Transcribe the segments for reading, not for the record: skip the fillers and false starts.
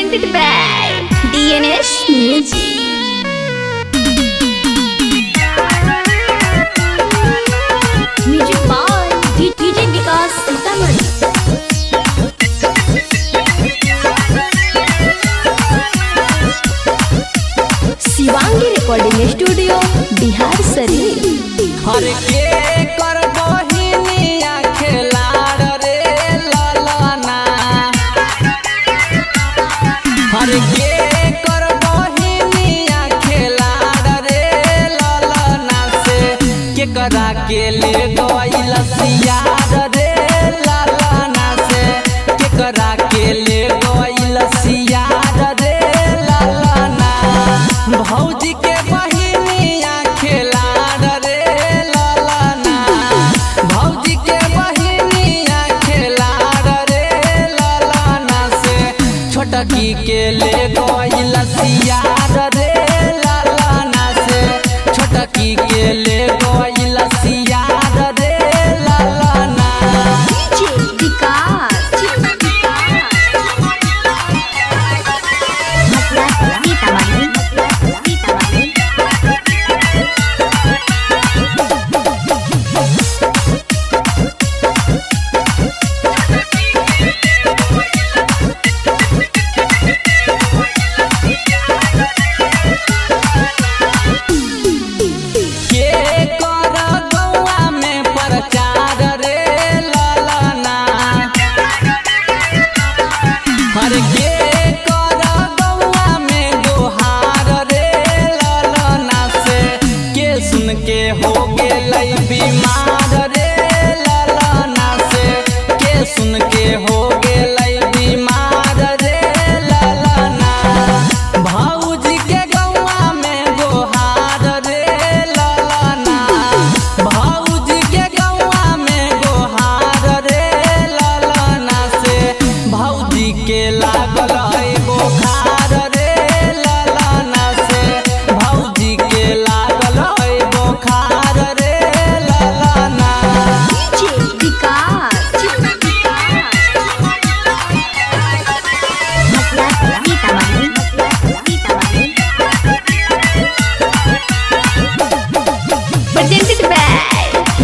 presented by DNS Music. Music by DJ Vikas Sitaman. Shivangi recording studio Bihar Sharif. हर के कर बहिनिया खेलाड़ रे ललना, हर के कर बहिनिया खेलाड़ रे ललना से केकरा के ले गइल सियार रे ललना से केकरा के ले गइल सियार रे ललना। भौजी के बहिनिया खेलाड़ रे ललना, भौजी के बहिनिया खेलाड़ रे ललना से छोटकी के ले गइल सियार रे ललना से छोटकी के ले गइल सियार रे ललना। हर के कर गौआ में दोहार रे ललना से के सुन के हो गेलै बीमार रे ललना से के सुन के हो गेलै बीमार रे ललना। भौजी के गौआ में दोहार रे ललना, भौजी के गौआ में दोहार रे ललना से भौजी के लागल है बोखार रे ललना से भौजी के लागल है बोखार रे ललना। Presented by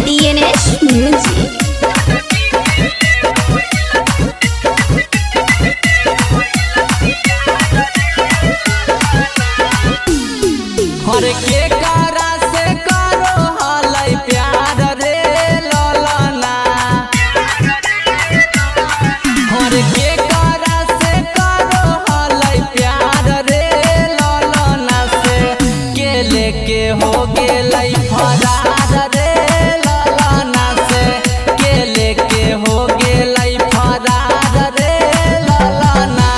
DNS Music. हर के करा से करो हलै प्यार रे ललना, हर के करा से करो हलै प्यार रे ललना से के लेके हो गेलै फरार रे ललना से के लेके हो गेलै फरार रे ललना।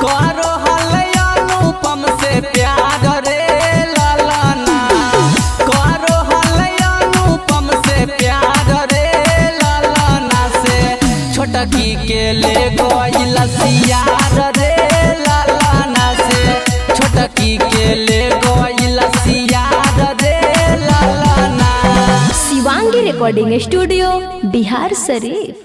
करो हलै अनुपम से प्यार रे ललना, करो हलै अनुपम से प्यार रे ललना से छोटकी के ले गइल सियार रे ललना से छोटकी के ले गइल सियार रे ललना। Shivangi recording studio Bihar Sharif.